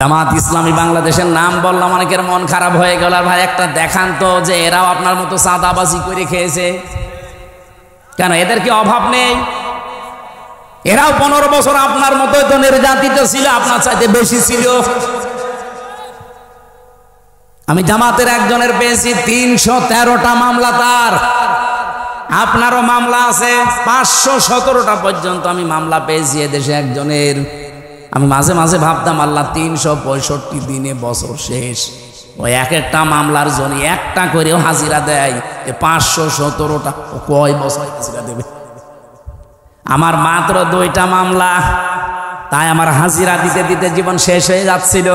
জামাত ইসলামী বাংলাদেশের নাম বললাম, অনেকের মন খারাপ হয়ে গেল। আর ভাই একটা দেখান তো যে এরাও আপনার মতো চাঁদাবাজি করে খেয়েছে। কেন এদের কি অভাব নেই? এরাও 15 বছর আপনার মতোই তো নির্যাতিত ছিল, আপনার চাইতে বেশি ছিল। আমি জামাতের একজনের পেয়েছি 313টা মামলা, তার আপনারও মামলা আছে 517টা পর্যন্ত আমি মামলা পেয়েছি এদেশে একজনের। আমি মাঝে মাঝে ভাবতাম আল্লাহ 365 দিনে বছর শেষ, ওই এক একটা মামলার জন্য একটা করেও হাজিরা দেয়, 517টা কয় বছর হাজিরা দেবে? আমার মাত্র 2টা মামলা, তাই আমার হাজিরা দিতে দিতে জীবন শেষ হয়ে যাচ্ছিল।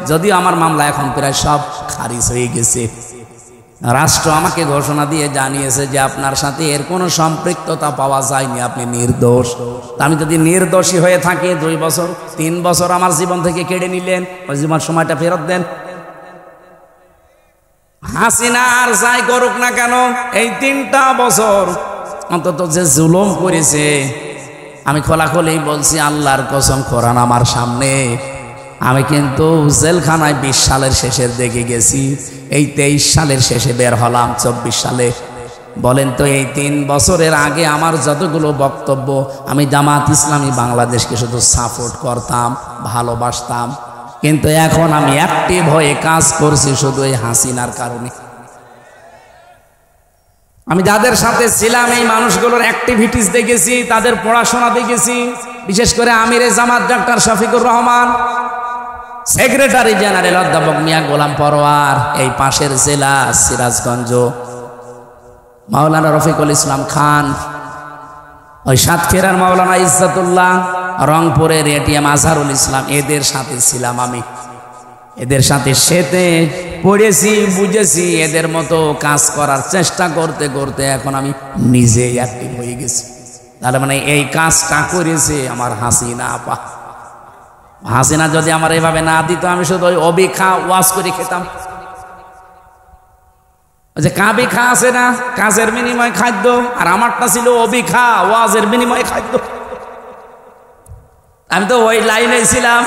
যদিও আমার মামলা এখন প্রায় সব খারিজ হয়ে গেছে। রাষ্ট্র আমাকে ঘোষণা দিয়ে জানিয়েছে যে আপনার সাথে এর কোনো সম্পৃক্ততা পাওয়া যায়নি, আপনি নির্দোষ। আমি যদি নির্দোষী হয়ে থাকি 2 বছর 3 বছর আমার জীবন থেকে কেড়ে নিলেন, ওই জীবন সময়টা ফেরত দেন। হাসিনা আর যাই করুক না কেন, এই 3টা বছর অন্তত যে জুলুম করেছে, আমি খোলাখুলি বলছি, আল্লাহর কসম, কোরআন আমার সামনে, আমি কিন্তু জেলখানায় 20 সালের শেষের দিকে গেছি, এই 23 সালের শেষে বের হলাম 24 সালে। বলেন তো এই 3 বছরের আগে আমার যতগুলো বক্তব্য, আমি জামাত ইসলামী বাংলাদেশকে শুধু সাপোর্ট করতাম, ভালোবাসতাম, কিন্তু এখন আমি অ্যাক্টিভ হয়ে কাজ করছি শুধু এই হাসিনার কারণে। আমি যাদের সাথে ছিলাম এই মানুষগুলোর অ্যাক্টিভিটিস দেখেছি, তাদের পড়াশোনা দেখেছি, বিশেষ করে আমিরে Jamaat doctor Shafiqur Rahman, secretary general অধ্যাপক মিয়া গোলাম পরোয়ার, এই পাশের জেলা সিরাজগঞ্জ মাওলানা রফিকুল ইসলাম খান, ওই সাতক্ষীরার মাওলানা ইজ্জতুল্লাহ, রংপুরের এটিএম আজহারুল ইসলাম, এদের সাথে ছিলাম আমি। এদের সাথে সেতে পড়েছি, বুঝেছি, এদের মতো কাজ করার চেষ্টা করতে করতে এখন আমি নিজেই অ্যাক্টিভ হয়ে গেছি। তাহলে মানে এই কাজটা করেছে আমার হাসিনা আপা। হাসিনা যদি আমার এইভাবে না দিত, আমি শুধু ওই অবিখা ওয়াজ করে খেতাম। ওই যে কাবিখা আছে না, কাজের বিনিময় খাদ্য, আর আমারটা ছিল অবিখা, ওয়াজের বিনিময় খাদ্য। আমি তো ওই লাইনে ছিলাম।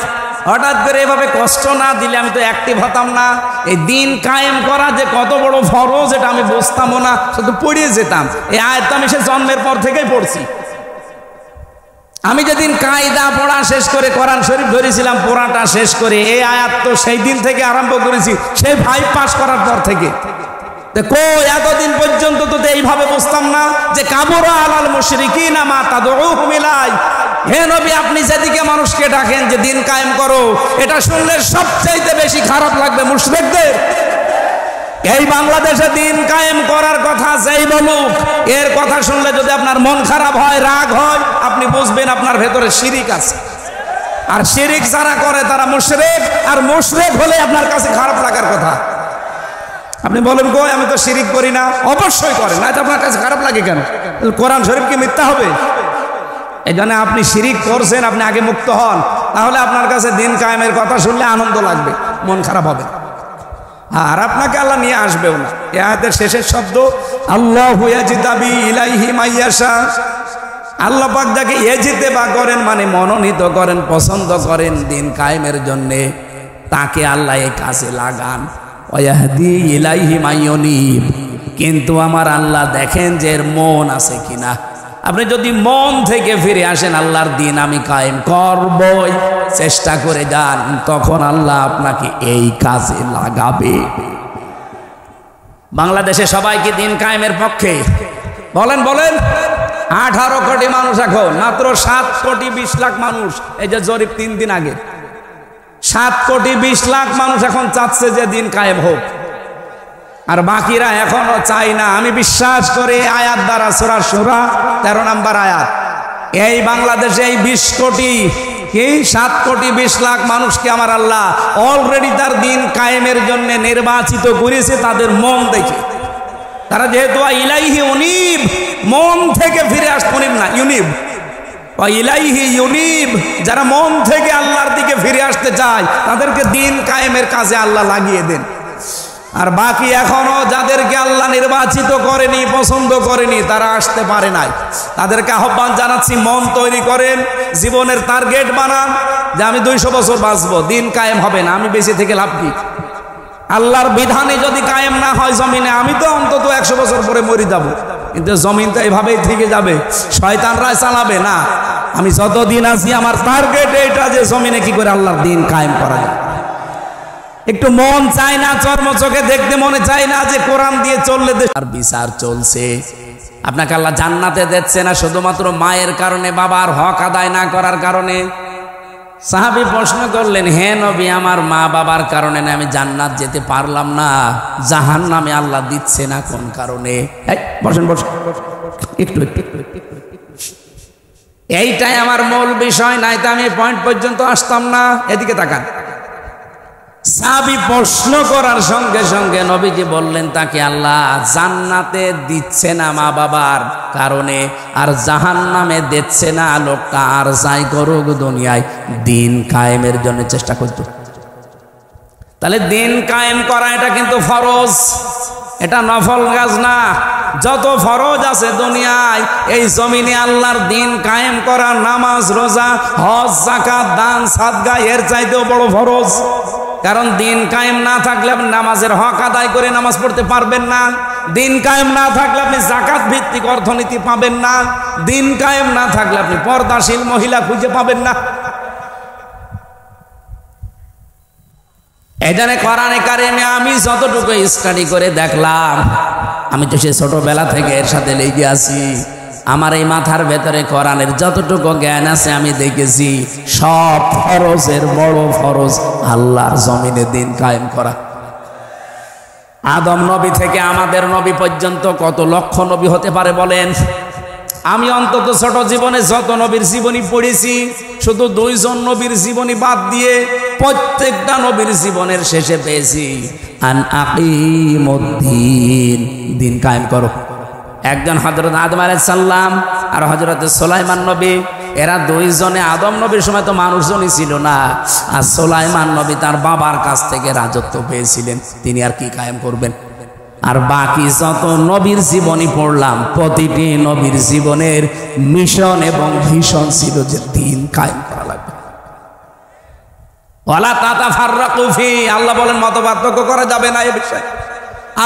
হঠাৎ করে এভাবে কষ্ট না দিলে আমি তো অ্যাক্টিভ হতাম না। এই দিন কায়েম করা যে কত বড় ফরজ, এটা আমি বুঝতামও না, শুধু পড়িয়ে যেতাম। এই আয়াত আমি সে জন্মের পর থেকেই পড়ছি। আমি যেদিন কায়দা পড়া শেষ করে কোরআন শরীফ ধরেছিলাম, পড়াটা শেষ করে এই আয়াত তো সেই দিন থেকে আরম্ভ করেছি, সেই 5 পাস করার পর থেকে। এতদিন পর্যন্ত তো এইভাবে বুঝতাম না যে কাবুরা আলাল মুশরিকিনা মা তাদউহুম ইলাই। হে নবী, আপনি যেদিকে মানুষকে ডাকেন যে দিন কায়েম করো, এটা শুনলে সবচাইতে বেশি খারাপ লাগবে মুশরিকদের। এই বাংলাদেশে দিন কায়েম করার কথা যেই বলুক, এর কথা শুনলে যদি আপনার মন খারাপ হয়, রাগ হয়, আপনি বুঝবেন আপনার ভেতরে শিরিক আছে। আর শিরিক যারা করে তারা মুশরিক, আর মুশরিক হলে আপনার কাছে খারাপ লাগার কথা। আপনি বলেন কই আমি তো শিরিক করি না, অবশ্যই করেন, না তো আপনার কাছে খারাপ লাগে কেন? কোরআন শরীফ কি মিথ্যা হবে? এই জন্য আপনি শিরিক করছেন, আপনি আগে মুক্ত হন, তাহলে আপনার কাছে দিন কায়েমের কথা শুনলে আনন্দ লাগবে, মন খারাপ হবে, আর আপনাকে আল্লাহ নিয়ে আসবেও না। এই আয়াতের শেষের শব্দ আল্লাহু ইয়াজতাবি ইলাইহি মাইয়াশা। আল্লাহ পাক যাকে ইজতিবা করেন মানে মনোনীত করেন, পছন্দ করেন দিন কায়েমের জন্য, তাকে আল্লাহ এই কাজে লাগান। ওয়াহদি ইলাইহি মাইয়ুনিব। কিন্তু আমার আল্লাহ দেখেন যে এর মন আছে কিনা। আপনি যদি মন থেকে ফিরে আসেন, আল্লাহর দিন আমি কায়েম করবই, চেষ্টা করে যান, তখন আল্লাহ আপনাকে এই কাজে লাগাবে। বাংলাদেশে সবাই কি দিন কায়েমের পক্ষে? বলেন বলেন। 18 কোটি মানুষ, এখন মাত্র 7 কোটি 20 লাখ মানুষ, এই যে জরিপ 3 দিন আগে, 7 কোটি 20 লাখ মানুষ এখন চাচ্ছে যে দিন কায়েম হোক, আর বাকিরা এখনো চাই না। আমি বিশ্বাস করি আয়াত দ্বারা, সূরা শুরা 13 নম্বর আয়াত, এই বাংলাদেশে এই 20 কোটি কি 7 কোটি 20 লাখ মানুষকে আমার আল্লাহ অলরেডি তার দিন কায়েমের জন্য নির্বাচিত করেছে তাদের মন দেখে। তারা যেহেতু ইলাইহি উনিব, মন থেকে ফিরে আসতে, উনিব না ইউনিব, ইলাইহি ইউনিব, যারা মন থেকে আল্লাহর দিকে ফিরে আসতে চায় তাদেরকে দিন কায়েমের কাজে আল্লাহ লাগিয়ে দেন। আর বাকি এখনো যাদেরকে আল্লাহ নির্বাচিত করেনি, পছন্দ করেনি, তারা আসতে পারে নাই। তাদেরকে আহ্বান জানাচ্ছি, মন তৈরি করেন, জীবনের টার্গেট বানান যে আমি 200 বছর বাঁচবো, দিন কায়েম হবে না, আমি বেঁচে থেকে লাভ কি? আল্লাহর বিধানে যদি কায়েম না হয় জমিনে, আমি তো অন্তত 100 বছর পরে মরে যাব, কিন্তু জমিন তো এভাবেই থেকে যাবে, শয়তানরা চালাবে না। আমি যতদিন আছি আমার টার্গেট এটা যে জমিনে কি করে আল্লাহর দিন কায়েম করা যায়। একটু মন চায় না, চর্ম চোখে দেখতে মনে চায় না যে কোরআন দিয়ে চললে আর বিচার চলছে। আপনাকে আল্লাহ জান্নাতে দিচ্ছে না শুধুমাত্র মায়ের কারণে, বাবার হক আদায় না করার কারণে। সাহাবী প্রশ্ন করলেন, হে নবী, আমার মা বাবার কারণে না আমি জান্নাত যেতে পারলাম না, জাহান্নামে আল্লাহ দিচ্ছে না কোন কারণে? বসেন বসেন, একটু এইটাই আমার মূল বিষয়, নাই তো আমি পয়েন্ট পর্যন্ত আসতাম না। এদিকে তাকান। সাহাবী প্রশ্ন করার সঙ্গে সঙ্গে নবীজি বললেন তাকে, আল্লাহ জান্নাতে দিচ্ছে না মা বাবার কারণে, আর জাহান্নামে দিচ্ছে না, লোকটা আর যাই করুক দুনিয়ায় দিন কায়েমের জন্য চেষ্টা করত। তাহলে দিন কায়েম করা এটা কিন্তু ফরজ, এটা নফল কাজ না। যত ফরজ আছে দুনিয়ায়, এই জমিনে আল্লাহর দিন কায়েম করা, নামাজ, রোজা, হজ, যাকাত, দান, সাদকা এর চাইতেও বড় ফরজ। কারণ দিন কায়েম না থাকলে আপনি নামাজের হক আদায় করে নামাজ পড়তে পারবেন না, দিন কায়েম না থাকলে আপনি যাকাত ভিত্তিক অর্থনীতি পাবেন না, দিন কায়েম না থাকলে আপনি পর্দাশীল মহিলা খুঁজে পাবেন না। এখানে কোরআনে কারিমে আমি যতটুকু স্টাডি করে দেখলাম, আমি তো সে ছোটবেলা থেকে এর সাথে লেগে আছি, আমার এই মাথার ভেতরে কোরআনের যতটুকু জ্ঞান আছে আমি দেখেছি সব ফরজের বড় ফরজ আল্লাহর জমিনে দিন কায়েম করা। আদম নবী থেকে আমাদের নবী পর্যন্ত কত লক্ষ নবী হতে পারে বলেন? আমি অন্তত ছোট জীবনে যত নবীর জীবনী পড়েছি, শুধু 2 জন নবীর জীবনী বাদ দিয়ে প্রত্যেকটা নবীর জীবনের শেষে পেয়েছি আন আকিমুদ্দিন, দিন কায়েম করো। একজন হযরত আদম আলাইহিস সালাম আর হযরত সুলাইমান নবী, এরা 2 জনে, আদম নবীর সময় তো মানুষজনই ছিল না, আর সুলাইমান নবী তার বাবার কাছ থেকে রাজত্ব পেয়েছিলেন, তিনি আর কি কায়েম করবেন? আর বাকি যত নবীর জীবনী পড়লাম, প্রতিটি নবীর জীবনের মিশন এবং ভিশন ছিল যে দিন কায়েম করা লাগবে। ওয়ালা তাতাফাররাকু ফি, আল্লাহ বলেন মতপার্থক্য করা যাবে না এ বিষয়ে।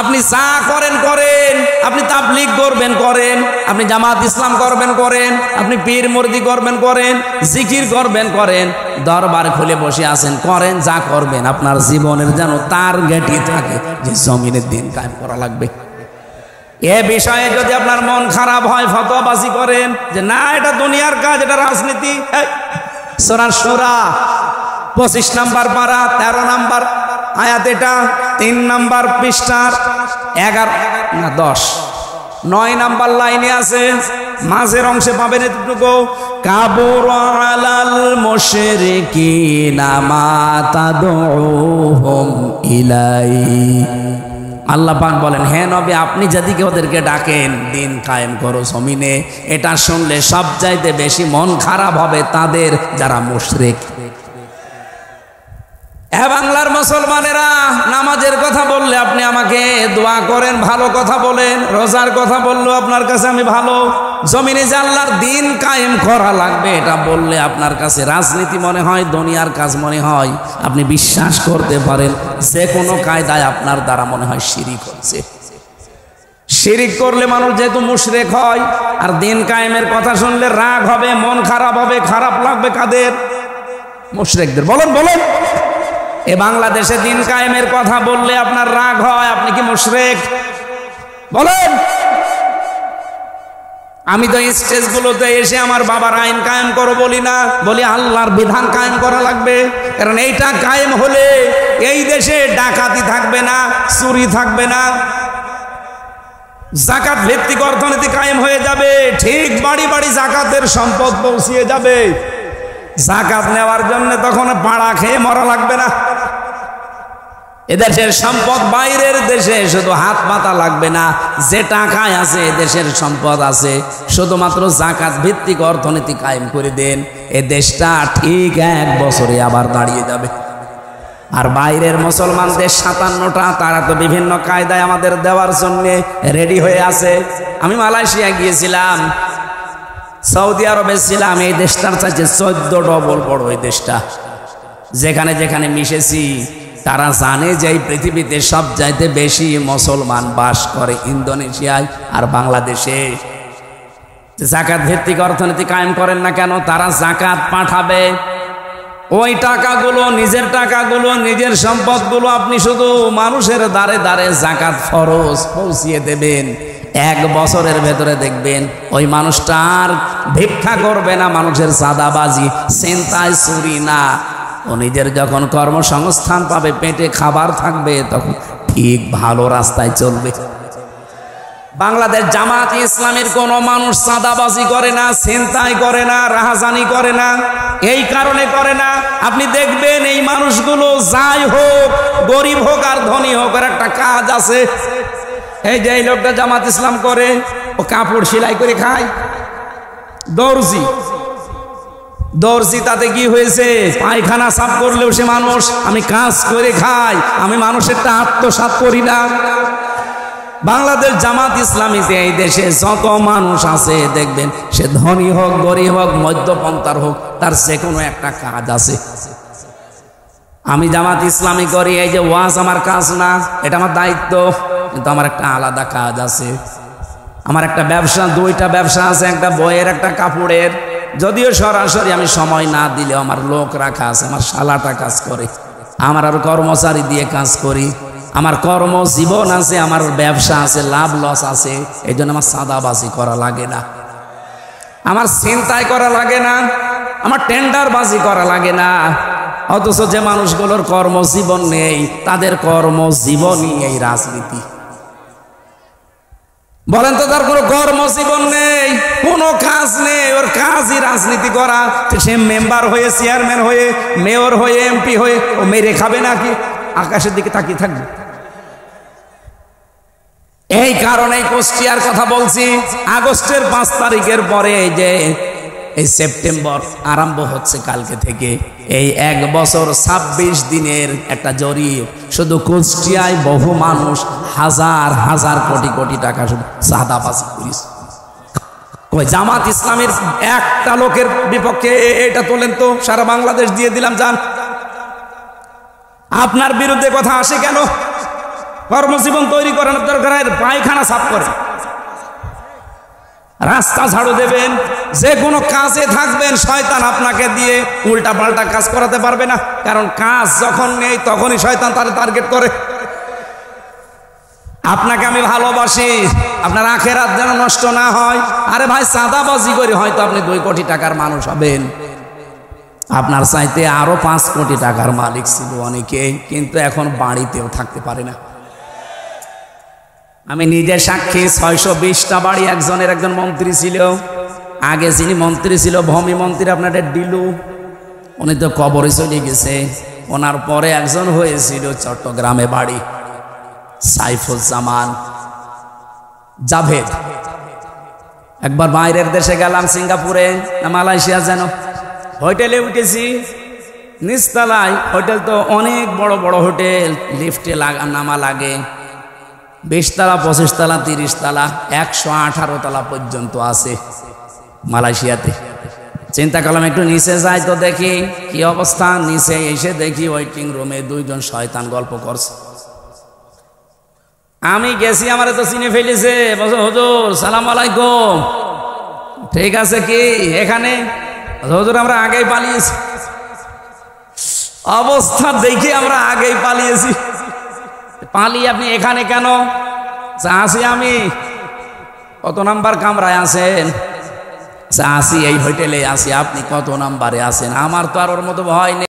আপনি যা করেন করেন, আপনি তাবলীগ করবেন করেন, আপনি জামাত ইসলাম করবেন করেন, আপনি পীর মুর্দি করবেন করেন, জিকির করবেন করেন, দরবার খুলে বসে আছেন করেন, যা করবেন আপনার জীবনের যেন টার্গেটই থাকে যে জমিনের দিন কায়েম করা লাগবে। এ বিষয়ে যদি আপনার মন খারাপ হয়, ফতোয়াবাজি করেন যে না এটা দুনিয়ার কাজ, এটা রাজনীতি, সূরা সূরা 25 নম্বর পারা 13 নম্বর আয়াত, এটা 3 নম্বর পৃষ্ঠার 11 না 10 9 নম্বর লাইনে আছে, মাঝের অংশে পাবেন এতটুকু, কাবুরা আলাল মুশরিকিনা মা তাদউহুম ইলাই। আল্লাহ পাক বলেন, হে নবী আপনি যেদিকে ওদেরকে ডাকেন দিন কায়েম করো জমিনে, এটা শুনলে সবচাইতে বেশি মন খারাপ হবে তাদের যারা মুশরিক। বাংলার মুসলমানেরা, নামাজের কথা বললে আপনি আমাকে দোয়া করেন, ভালো কথা বলেন, রোজার কথা বললেও আপনার কাছে আমি ভালো, জমিনে যে আল্লাহর দিন কায়েম করা লাগবে এটা বললে আপনার কাছে রাজনীতি মনে হয়, দুনিয়ার কাজ মনে হয়। আপনি বিশ্বাস করতে পারেন যে কোনো কায়দায় আপনার দ্বারা মনে হয় শিরিক হচ্ছে। শিরিক করলে মানুষ যেহেতু মুশরিক হয়, আর দিন কায়েমের কথা শুনলে রাগ হবে, মন খারাপ হবে, খারাপ লাগবে কাদের? মুশরিকদের। বলেন বলেন, এ বাংলাদেশে দিন কায়েমের কথা বললে আপনার রাগ হয়, আপনি কি মুশরিক? বলেন। আমি তো স্টেজগুলোতে এসে আমার বাবার আইন কায়েম করো বলি না, বলি আল্লাহর বিধান কায়েম করা লাগবে। কারণ এইটা কায়েম হলে এই দেশে ডাকাতি থাকবে না, চুরি থাকবে না, যাকাত ভিত্তিক অর্থনীতি কায়েম হয়ে যাবে, ঠিক বাড়ি বাড়ি যাকাতের সম্পদ পৌঁছিয়ে যাবে। যাকাত নেওয়ার জন্য তখন পাড়া খেয়ে মরা লাগবে না। এদেশের সম্পদ বাইরের দেশে শুধু হাত পাতা লাগবে না, যে টাকায় আছে এদেশের সম্পদ আছে, শুধুমাত্র যাকাত ভিত্তিক অর্থনীতি কায়েম করে দেন, এ দেশটা ঠিক 1 বছরে আবার দাঁড়িয়ে যাবে। আর বাইরের মুসলমানদের 57টা, তারা তো বিভিন্ন কায়দায় আমাদের দেওয়ার জন্য রেডি হয়ে আছে। আমি মালয়েশিয়া গিয়েছিলাম, সৌদি আরবে ছিলাম, এই দেশটার চাইতে 14 ডবল বড় এই দেশটা। যেখানে যেখানে মিশেছি তারা জানে যে এই পৃথিবীতে সব চাইতে বেশি মুসলমান বাস করে ইন্দোনেশিয়ায় আর বাংলাদেশে। জাকাত ভিত্তিক অর্থনীতি কায়েম করেন না কেন? তারা জাকাত পাঠাবে, ওই টাকাগুলো, নিজের টাকাগুলো, নিজের সম্পদগুলো আপনি শুধু মানুষের দ্বারে দ্বারে জাকাত ফরজ পৌঁছিয়ে দেবেন। 1 বছরের ভেতরে দেখবেন ওই মানুষটা আর ভিক্ষা করবে না, মানুষের চাঁদাবাজি, ছিনতাই, চুরি না। ও নিজের যখন কর্মসংস্থান পাবে, পেটে খাবার থাকবে, তখন ঠিক ভালো রাস্তায় চলবে। বাংলাদেশ জামাত ইসলামের কোন মানুষ চাঁদাবাজি করে না, ছিনতাই করে না, রাহাজানি করে না। এই কারণে করে না, আপনি দেখবেন এই মানুষগুলো যাই হোক, গরিব হোক আর ধনী হোক, আর একটা কাজ আছে। এই যে এই লোকটা জামাত ইসলাম করে, ও কাপড় সেলাই করে খায়, দর্জি। তাতে কি হয়েছে? পায়খানা সাফ করলেও সে মানুষ। আমি কাজ করে খাই, আমি মানুষেরটা আত্মসাৎ করি না। বাংলাদেশ জামাত ইসলামীতে এই দেশে যত মানুষ আছে দেখবেন, সে ধনী হোক, গরিব হোক, মধ্যপন্থার হোক, তার যে কোনো একটা কাজ আছে। আমি জামাত ইসলামী করি, এই যে ওয়াজ আমার কাজ না, এটা আমার দায়িত্ব, কিন্তু আমার একটা আলাদা কাজ আছে। আমার একটা ব্যবসা, 2টা ব্যবসা আছে, একটা বইয়ের, একটা কাপড়ের। যদিও সরাসরি আমি সময় না দিলেও আমার লোক রাখা আছে, আমার শালাটা কাজ করে, আমার আরো কর্মচারী দিয়ে কাজ করি, আমার কর্মজীবন আছে, আমার ব্যবসা আছে, লাভ লস আছে। এই জন্য আমার চাঁদাবাজি করা লাগে না, আমার ছিনতাই করা লাগে না, আমার টেন্ডারবাজি করা লাগে না। অথচ যে মানুষগুলোর কর্মজীবন নেই, তাদের কর্মজীবনই এই রাজনীতি। বলেন তো, তার কোনো কর্মজীবন নেই, কোনো কাজ নেই, ওর কাজই রাজনীতি করা। সে মেম্বার হয়ে, চেয়ারম্যান হয়ে, মেয়র হয়ে, এমপি হয়ে ও মেরে খাবে নাকি? আকাশের দিকে তাকিয়ে থাকবে। এই কারণে কুষ্টিয়ার কথা বলছি। আগস্টের 5 তারিখের পরে যে এই সেপ্টেম্বর আরম্ভ হচ্ছে কালকে থেকে, এই 1 বছর 26 দিনের একটা জরিপ, শুধু কুষ্টিয়ায় বহু মানুষ হাজার হাজার কোটি কোটি টাকা শুধু চাঁদাবাজি করেছে। কই জামাত ইসলামের একটা লোকের বিপক্ষে এটা তোলেন তো, সারা বাংলাদেশ দিয়ে দিলাম যান। আপনার বিরুদ্ধে কথা আসে কেন? কর্মজীবন তৈরি করার দরকার, পায়খানা সাফ করে, রাস্তা ঝাড়ু দেবেন, যে কোনো কাজে থাকবেন, শয়তান আপনাকে দিয়ে উল্টা পাল্টা কাজ করাতে পারবে না। কারণ কাজ যখন নেই তখনই শয়তান তার টার্গেট করে। আপনাকে আমি ভালোবাসি, আপনার আখেরাত যেন নষ্ট না হয়। আরে ভাই, চাঁদাবাজি করে হয়তো আপনি 2 কোটি টাকার মানুষ হবেন, আপনার চাইতে আরো 5 কোটি টাকার মালিক ছিল অনেকে, কিন্তু এখন বাড়িতেও থাকতে পারে না। আমি নিজে সাক্ষী, 620টা বাড়ি একজন মন্ত্রী ছিল। আগে যিনি মন্ত্রী ছিল, ভূমি মন্ত্রী, আপনাদের ডিলু, উনি তো কবরে চলে গেছে। ওনার পরে একজন হয়েছিল চট্টগ্রামে বাড়ি, সাইফুজ্জামান জাভেদ। একবার বাইরের দেশে গেলাম, সিঙ্গাপুরে না মালয়েশিয়া যেন, হোটেলে উঠেছি নিচতলায়। হোটেল তো অনেক বড় বড় হোটেল, লিফটে নামা লাগে, 20 তলা, 25 তলা, 30 তলা, 118 তলা পর্যন্ত আছে মালয়েশিয়াতে। চিন্তা করলাম একটু নিচে যাই তো দেখি কি অবস্থা। নিচে এসে দেখি ওয়েটিং রুমে 2 জন শয়তান গল্প করছে। আমি গেছি, আমারে তো চিনে ফেলেছে, বলছে হুজুর সালাম আলাইকুম। ঠিক আছে, কি এখানে? হুজুর আমরা আগেই পালিয়েছি। অবস্থা দেখে আমরা আগেই পালিয়েছি। পালিয়ে আপনি এখানে কেন? আসি আমি। কত নাম্বার কামরায় আছেন? আসি এই হোটেলে আসি। আপনি কত নাম্বারে আছেন? আমার তো আর ওর মতো ভয় নেই।